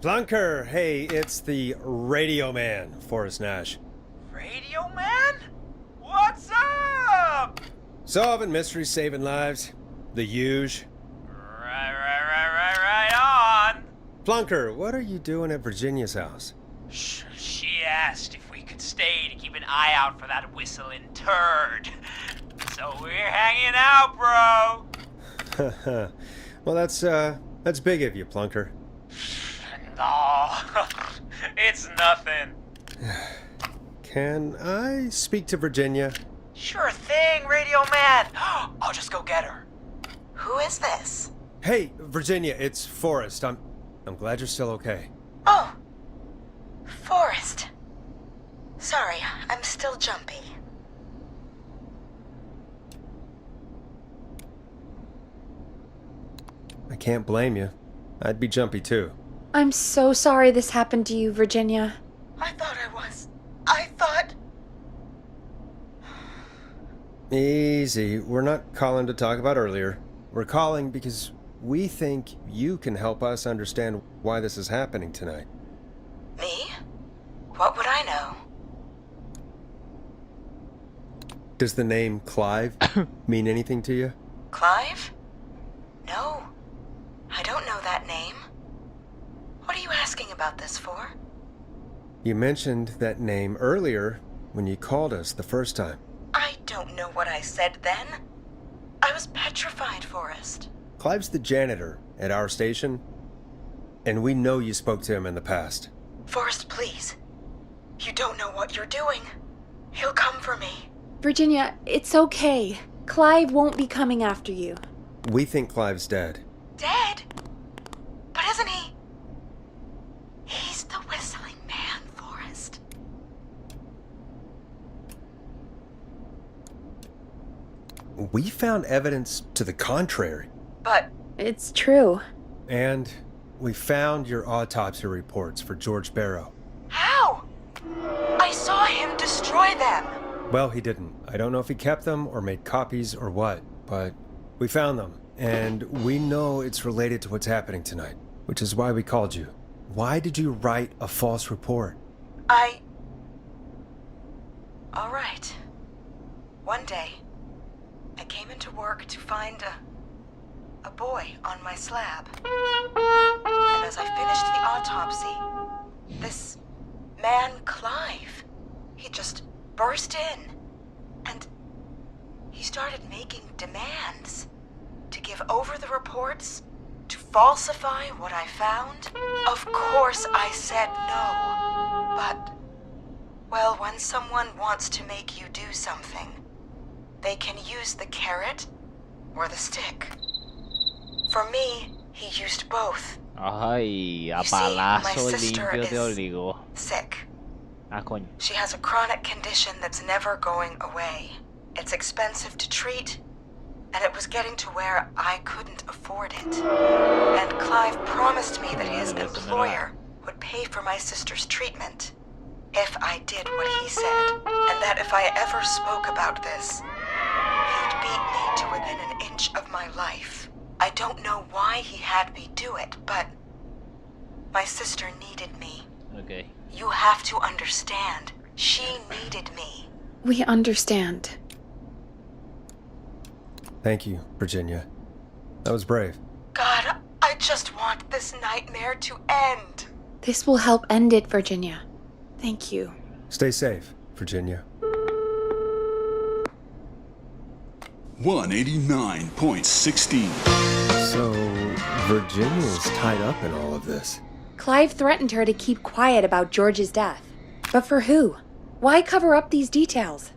Plunker, hey, it's the radio man, Forrest Nash. Radio man? What's up? Solving mysteries, saving lives. The huge. Right on. Plunker, what are you doing at Virginia's house? She asked if we could stay to keep an eye out for that whistling turd. So we're hanging out, bro. Well, that's big of you, Plunker. No, it's nothing. Can I speak to Virginia? Sure thing, radio man. I'll just go get her. Who is this? Hey, Virginia, it's Forrest. I'm glad you're still okay. Oh, Forrest. Sorry, I'm still jumpy. I can't blame you. I'd be jumpy too. I'm so sorry this happened to you, Virginia. I thought I was. I thought... Easy. We're not calling to talk about earlier. We're calling because we think you can help us understand why this is happening tonight. Me? What would I know? Does the name Clive mean anything to you? Clive? No. I don't know that name. What are you asking about this for? You mentioned that name earlier when you called us the first time. I don't know what I said then. I was petrified, Forrest. Clive's the janitor at our station, and we know you spoke to him in the past. Forrest, please. You don't know what you're doing. He'll come for me. Virginia, it's okay. Clive won't be coming after you. We think Clive's dead. Dead? But isn't he? He's the whistling man, Forrest. We found evidence to the contrary. But It's true. And we found your autopsy reports for George Barrow. how? I saw him destroy them. Well, he didn't. I don't know if he kept them or made copies or what, but we found them. And we know it's related to what's happening tonight, which is why we called you. Why did you write a false report? All right. One day, I came into work to find a boy on my slab. And as I finished the autopsy, this man, Clive, he just burst in. And he started making demands to give over the reports, to falsify what I found. Of course I said no, but, well, when someone wants to make you do something, they can use the carrot or the stick. For me, he used both. Ay, a You see, my palazo sister limpio te is obligó. sick. Ah, coño. She has a chronic condition that's never going away. It's expensive to treat, and it was getting to where I couldn't afford it. And Clive promised me that his employer would pay for my sister's treatment if I did what he said, and that if I ever spoke about this, he'd beat me to within an inch of my life. I don't know why he had me do it, but my sister needed me. Okay. You have to understand, she needed me. We understand. Thank you, Virginia. That was brave. God, I just want this nightmare to end. This will help end it, Virginia. Thank you. Stay safe, Virginia. 189.16. So, Virginia's tied up in all of this. Clive threatened her to keep quiet about George's death. But for who? Why cover up these details?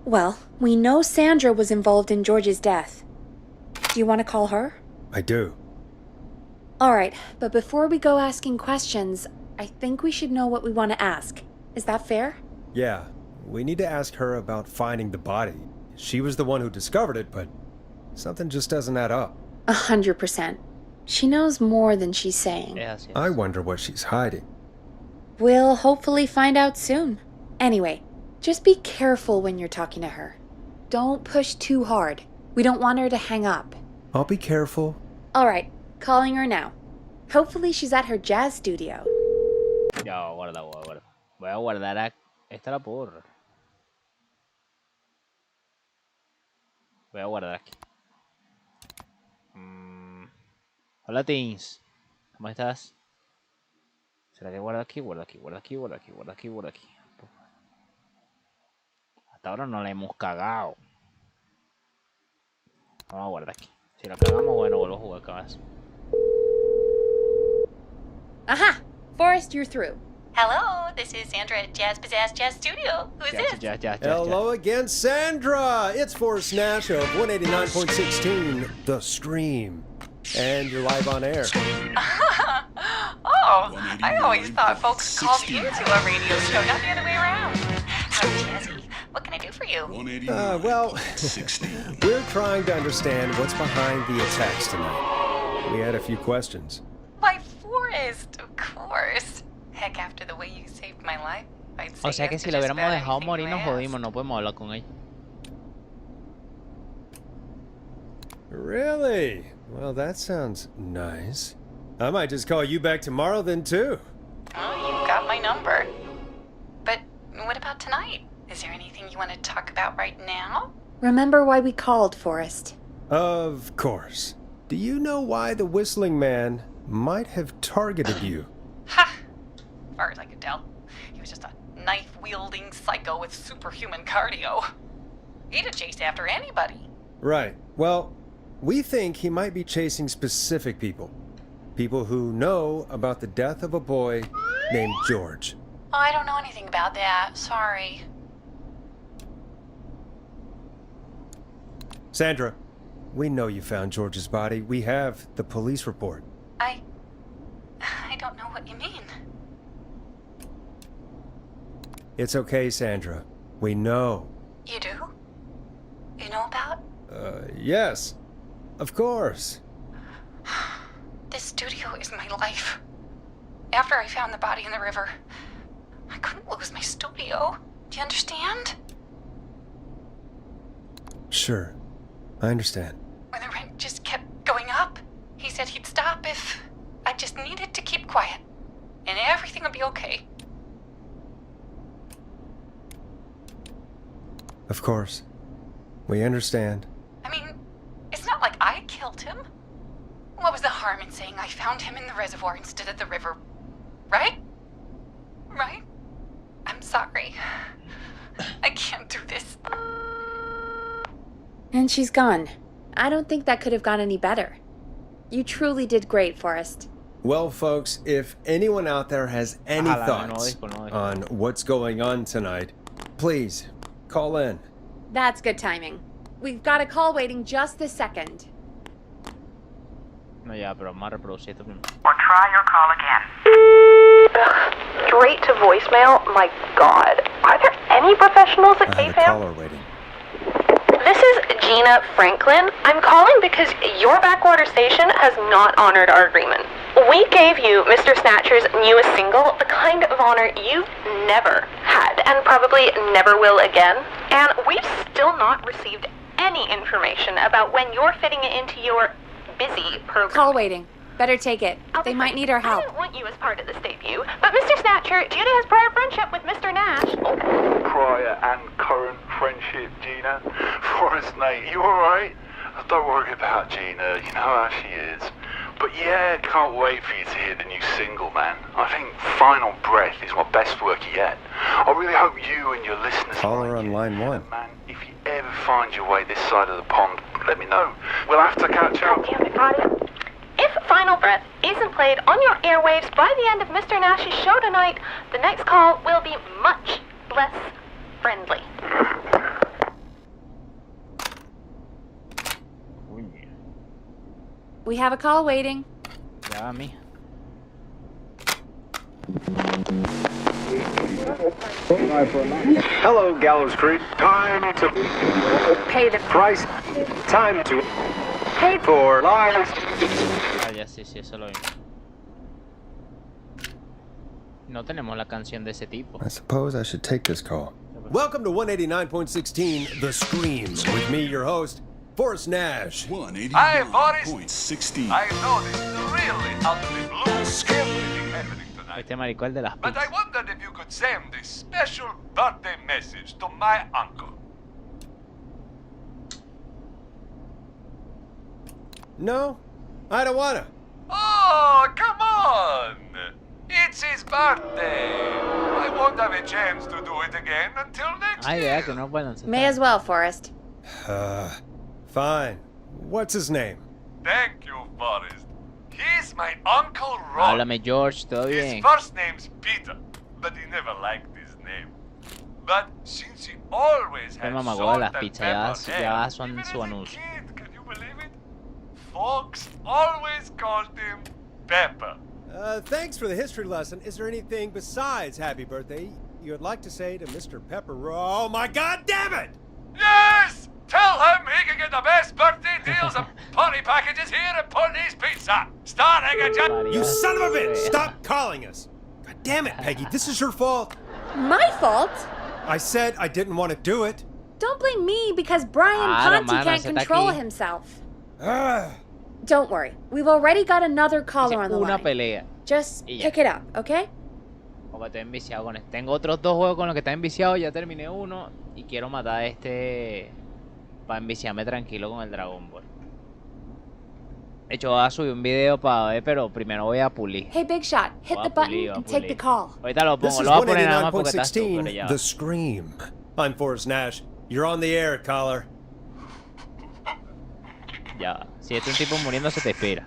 Well, we know Sandra was involved in George's death. Do you want to call her? I do. Alright, but before we go asking questions, I think we should know what we want to ask. Is that fair? Yeah, we need to ask her about finding the body. She was the one who discovered it, but something just doesn't add up. 100%. She knows more than she's saying. Yes, yes. I wonder what she's hiding. We'll hopefully find out soon. Anyway, just be careful when you're talking to her. Don't push too hard. We don't want her to hang up. I'll be careful. Alright, calling her now. Hopefully she's at her jazz studio. Ya, guarda, guarda. Voy a guardar a... Esta la puedo borrar. Voy a guardar aquí. Hola, Teens. ¿Cómo estás? ¿Será que guarda aquí? Guarda aquí, guarda aquí, guarda aquí, guarda aquí, guarda aquí. Hasta ahora no la hemos cagado. Vamos a guardar aquí. Si la cagamos, bueno, vuelvo a jugar cabas. Aha! Forrest, you're through. Hello, this is Sandra at Jazz Pizzazz Jazz Studio. Who is this? Hello again, Sandra! It's Forrest Nash of 189.16, The Stream. And you're live on air. Oh, I always thought folks called into a radio show, not the other way around. Howdy, Jazzy. What can I do for you? Well, we're trying to understand what's behind the attacks tonight. We had a few questions. Why, Forrest, of course. Heck, after the way you saved my life, I'd say O sea que yes si to la just hubiéramos about dejado anything morir you nos asked. jodimos, no podemos hablar con ella. Really? Well, that sounds nice. I might just call you back tomorrow then, too. Oh, you've got my number. But what about about tonight? Is there anything you want to talk about right now? Remember why we called, Forrest? Of course. Do you know why the whistling man might have targeted you? Ha! As far as I could tell, he was just a knife-wielding psycho with superhuman cardio. He'd have chased after anybody. Right. Well, we think he might be chasing specific people. People who know about the death of a boy named George. Oh, I don't know anything about that. Sorry. Sandra, we know you found George's body. We have the police report. I don't know what you mean. It's okay, Sandra. We know. You do? You know about? Yes. Of course. This studio is my life. After I found the body in the river, I couldn't lose my studio. Do you understand? Sure. I understand. When the rent just kept going up, he said he'd stop if I just needed to keep quiet. And everything would be okay. Of course. We understand. I mean, it's not like I killed him. What was the harm in saying I found him in the reservoir instead of the river? Right? Right? I'm sorry. I can't do this. And she's gone. I don't think that could have gone any better. You truly did great, Forrest. Well, folks, if anyone out there has any thoughts on what's going on tonight, please call in. That's good timing. We've got a call waiting just this second. No, ya, pero vamos a reproducir esto primero. Or try your call again. Straight to voicemail? My God. Are there any professionals at I have a KFAM? caller waiting. This is Gina Franklin. I'm calling because your backwater station has not honored our agreement. We gave you Mr. Snatcher's newest single, the kind of honor you've never had and probably never will again. And we've still not received any information about when you're fitting it into your busy program. Call waiting. Better take it. They might need our I help. didn't want you as part of this debut, but Mr. Snatcher, due to his prior friendship with Mr. Nash... Prior and current friendship, Gina. Forrest, mate, you alright? Don't worry about Gina, you know how she is. But yeah, can't wait for you to hear the new single, man. I think Final Breath is my best work yet. I really hope you and your listeners... Caller on line 1. Man, if you ever find your way this side of the pond, let me know. We'll have to catch up. God damn it, Roddy. If Final Breath isn't played on your airwaves by the end of Mr. Nash's show tonight, the next call will be much less friendly. We have a call waiting. Ya, a mí. Hello, Gallows Creek. Time to Pay the price. Time to pay for lives. Ah, ya, sí, eso lo vimos. No tenemos la canción de ese tipo. I suppose I should take this call. Welcome to 189.16 The Scream. With me, your host, Forrest Nash. 189.16. I know this is really out of the blue. Everything happening tonight. Este maricón de las But I pizzas. wondered if you could send this special birthday message to my uncle. No, I don't wanna. Oh, come on! It's his birthday. I won't have a chance to do it again until next Ay, year. vea que no pueden May as well, Forrest. Fine. What's his name? Thank you, Forrest. He's my Uncle Ron. Háblame, George, todo His bien. first name's Peter, but he never liked his name. But since he always Este had mamagüey de salt las and pizzas pepper ya hair, son even as su a anuncio. kid, can you believe it? Folks always called him Pepper. Thanks for the history lesson. Is there anything besides happy birthday you would like to say to Mr. Pepper? Oh my God damn it! Yes! Tell him he can get the best birthday deals and party packages here at Putney's Pizza. Starting at just... You son of a bitch! Stop calling us! God damn it, Peggy, this is your fault. My fault? I said I didn't want to do it. Don't blame me because Brian Claro, Conti mano, can't se está control aquí. himself. Ah. Don't worry. We've already got another caller on the Una line. pelea. Just Y ya. pick it up, okay? Porque estoy enviciado con este. Tengo otros 2 juegos con los que estoy enviciado. Ya terminé uno. Y quiero matar a este. Para enviciarme tranquilo con el Dragon Ball. De hecho, voy a subir un video para ver, pero primero voy a pulir. Hey, Big Shot, hit the button and take the call. Ahorita lo This pongo, is lo voy a poner nada más porque estás tú, pero 189.16, ya. The Scream. I'm Forrest Nash. You're on the air, caller. Ya. Si este es un tipo muriéndose, te espera.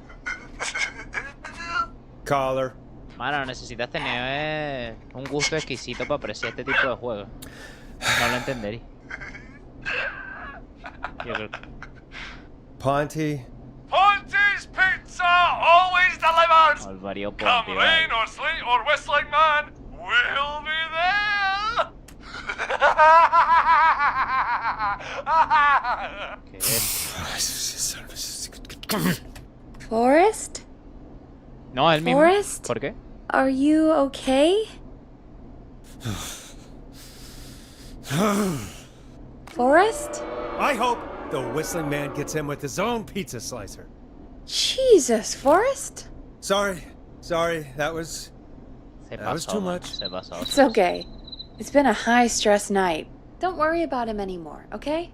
Caller. Mano, necesitas tener un gusto exquisito para apreciar este tipo de juegos. No lo entendería. Yo creo que... Ponty. Ponty's Pizza always delivers. Alvario Ponte, Come vale. rain or sleet or whistling man, we'll be there. ¿Qué es? Forrest? No, el mismo. Forrest? ¿Por qué? Are you okay? Forrest? I hope the whistling man gets in with his own pizza slicer. Jesus, Forrest? Sorry, that was Se That was pasó, too mano, much. Se pasó. It's okay. It's been a high-stress night. Don't worry about him anymore, okay?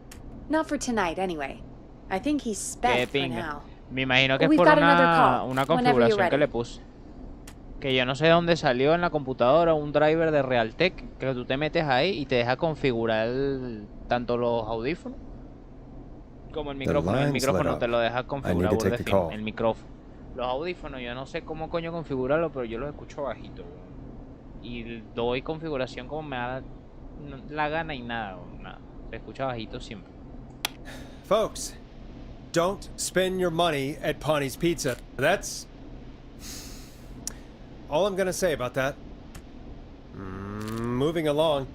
Not for tonight, anyway. I think he's Qué spent for pinga. now. Me imagino que es We've por got another call, una whenever you're configuración que ready. le puse. Que yo no sé de dónde salió en la computadora un driver de Realtek que tú te metes ahí y te deja configurar tanto los audífonos como el micrófono. El lines micrófono lit te up. lo deja I configurar need to burda take the fino, call. el micrófono. Los audífonos yo no sé cómo coño configurarlo, pero yo los escucho bajito. Y doy configuración como me da la gana y nada, nada. Se escucha bajito siempre. Folks, don't spend your money at Ponty's Pizza. That's all I'm gonna say about that. Moving along,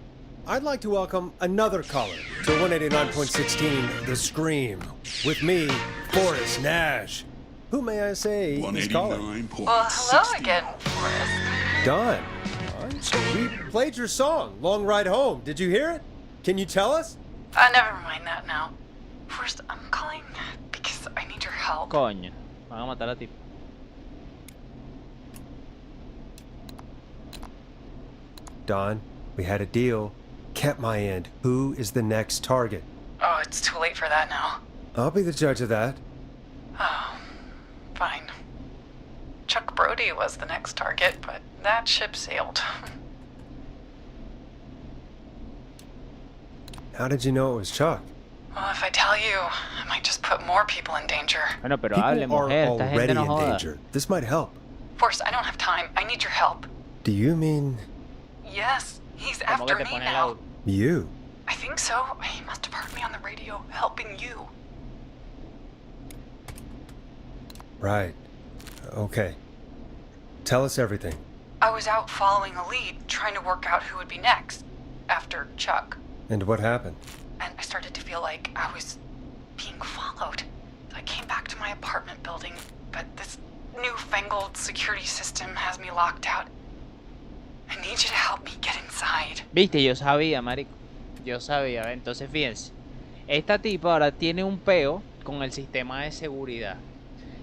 I'd like to welcome another caller to 189.16 The Scream with me, Forrest Nash. Who may I say is calling? Well, hello again, Forrest. Don. We played your song, Long Ride Home. Did you hear it? Can you tell us? Never mind that now. First, I'm calling because I need your help. Coño, van a matar a ti. Don, we had a deal. Kept my end. Who is the next target? Oh, it's too late for that now. I'll be the judge of that. Oh, fine. Chuck Brody was the next target, but that ship sailed. How did you know it was Chuck? Well, if I tell you, I might just put more people in danger. Bueno, pero hable, People are mujer, esta gente already no in joda. danger. This might help. Forrest, I don't have time. I need your help. Do you mean Yes, he's Como que after te me pone now. la... you? I think so. He must have heard me on the radio helping you. Right. Okay. Tell us everything. I was out following a lead, trying to work out who would be next, after Chuck. And what happened? And I started to feel like I was being followed. I came back to my apartment building, but this newfangled security system has me locked out. I need you to help me get inside. Viste, yo sabía, marico. Yo sabía. Entonces, fíjense. Esta tipa ahora tiene un peo con el sistema de seguridad.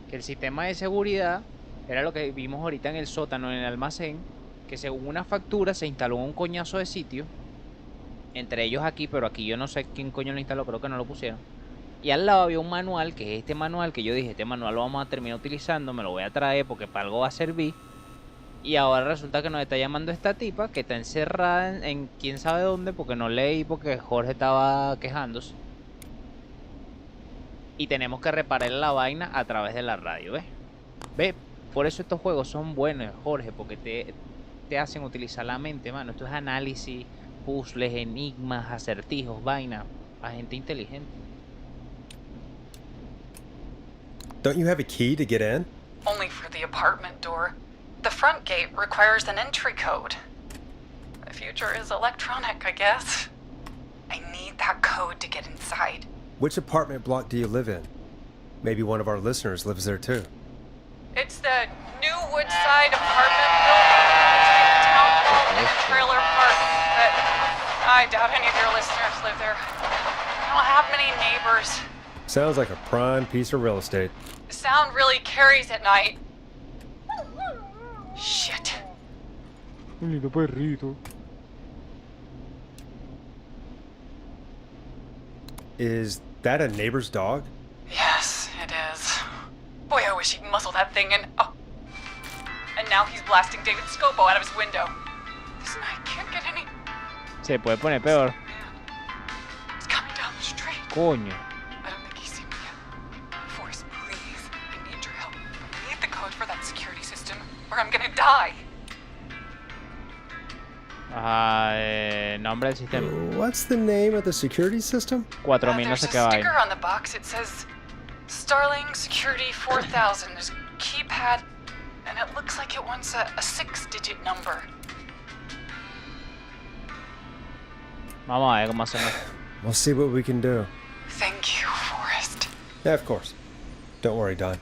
Que el sistema de seguridad era lo que vimos ahorita en el sótano, en el almacén. Que según una factura se instaló un coñazo de sitio. Entre ellos aquí, pero aquí yo no sé quién coño lo instaló, creo que no lo pusieron. Y al lado había un manual, que es este manual que yo dije, este manual lo vamos a terminar utilizando, me lo voy a traer porque para algo va a servir. Y ahora resulta que nos está llamando esta tipa que está encerrada en quién sabe dónde, porque no leí, porque Jorge estaba quejándose. Y tenemos que reparar la vaina a través de la radio, ¿ves? ¿Ves? Por eso estos juegos son buenos, Jorge, porque te hacen utilizar la mente, mano. Esto es análisis, puzzles, enigmas, acertijos, vaina, a gente inteligente. Don't you have a key to get in? Only for the apartment door. The front gate requires an entry code. The future is electronic, I guess. I need that code to get inside. Which apartment block do you live in? Maybe one of our listeners lives there too. It's the new Woodside apartment building between the town hall and the trailer park. But I doubt any of your listeners live there. I don't have many neighbors. Sounds like a prime piece of real estate. The sound really carries at night. Shit. Un lindo perrito. Is that a neighbor's dog? Yes, it is. Boy, I wish he'd muzzle that thing and... Oh. And now he's blasting David Scopo out of his window. This night can't get any... Se puede poner peor. He's coming down the street. Coño. I don't think he's seen me yet. Forrest, please. I need your help. I need the code for that security system, or I'm gonna die. Nombre del sistema. What's the name of the security system? 4000 no sé qué There's a vaina. sticker on the box. It says Starling Security 4000. There's a keypad, and it looks like it wants a 6-digit number. Vamos a ver cómo hacemos. We'll see what we can do. Thank you, Forrest. Yeah, of course. Don't worry, Don.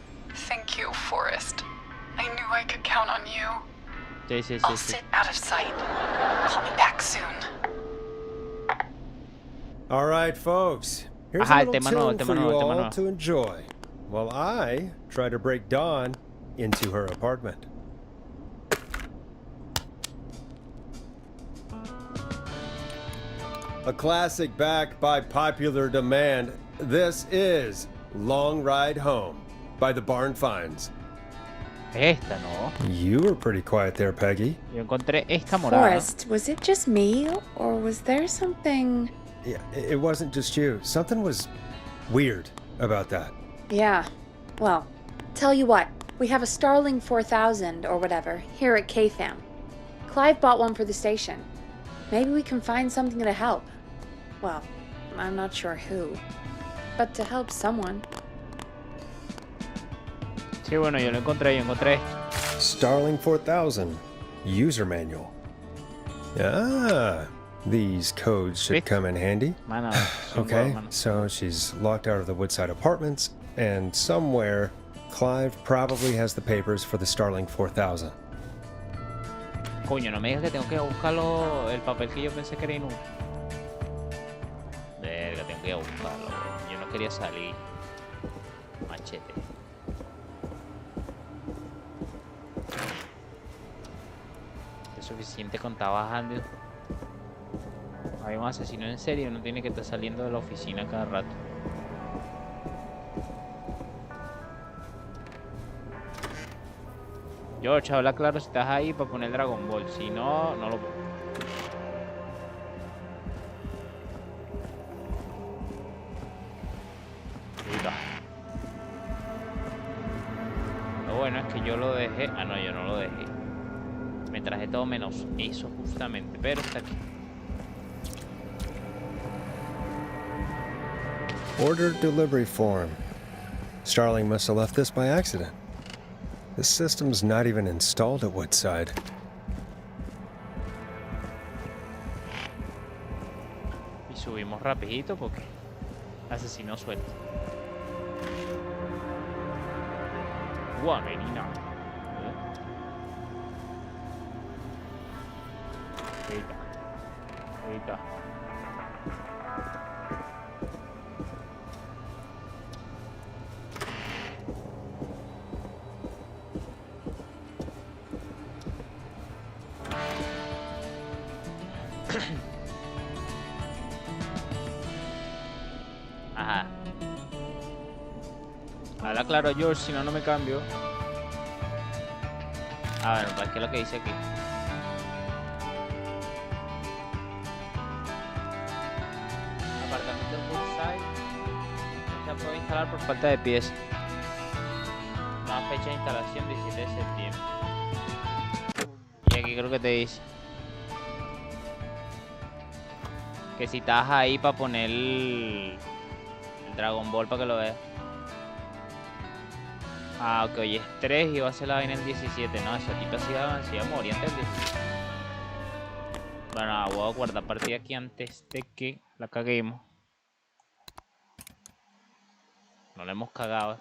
Thank you, Forrest. I knew I could count on you. Sí, sí, sí, I'll sí. sit out of sight. Call me back soon. All right, folks. Here's Ajá, a el little tema nuevo, tune el for tema you nuevo, el tema all nuevo. to enjoy, while I try to break Dawn into her apartment. A classic backed by popular demand. This is Long Ride Home by the Barn Finds. Esta no. You were pretty quiet there, Peggy. Yo encontré esta morada. Forrest, was it just me, or was there something... Yeah, it wasn't just you. Something was weird about that. Yeah. Well, tell you what, we have a Starling 4000 or whatever here at KFAM. Clive bought one for the station. Maybe we can find something to help. Well, I'm not sure who, but to help someone. Sí, bueno, yo encontré esto. Starling 4000 user manual. Ah, these codes should ¿Viste? come in handy. Mano, Okay, mano. so she's locked out of the Woodside Apartments, and somewhere Clive probably has the papers for the Starling 4000. Coño, no me digas que tengo que buscarlo, el papel que yo pensé que era inútil. Verga, tengo que ir a buscarlo. Yo no quería salir. Machete. Es suficiente con estar bajando. Hay un asesino en serie, no tiene que estar saliendo de la oficina cada rato. George, habla claro si estás ahí para poner Dragon Ball. Si no, no lo pongo. Lo bueno es que yo lo dejé. Ah, no, yo no lo dejé. Me traje todo menos eso justamente, pero está aquí. Order delivery form. Starling must have left this by accident. The system's not even installed at Woodside. Y subimos rapidito porque asesino suelto. Menina. Ahorita. Ajá. Habla claro, George, si no, no me cambio. A ver, ¿qué es lo que dice aquí? Apartamento en Woodside. No se puede instalar por falta de piezas. Una fecha de instalación 17 de septiembre. Y aquí creo que te dice que si estás ahí para poner el Dragon Ball para que lo veas. Ah, ok, hoy es 3 y va a ser la vaina el 17. No, esa tipa se iba a morir antes del 17. Bueno, voy a guardar partida aquí antes de que la caguemos. No la hemos cagado.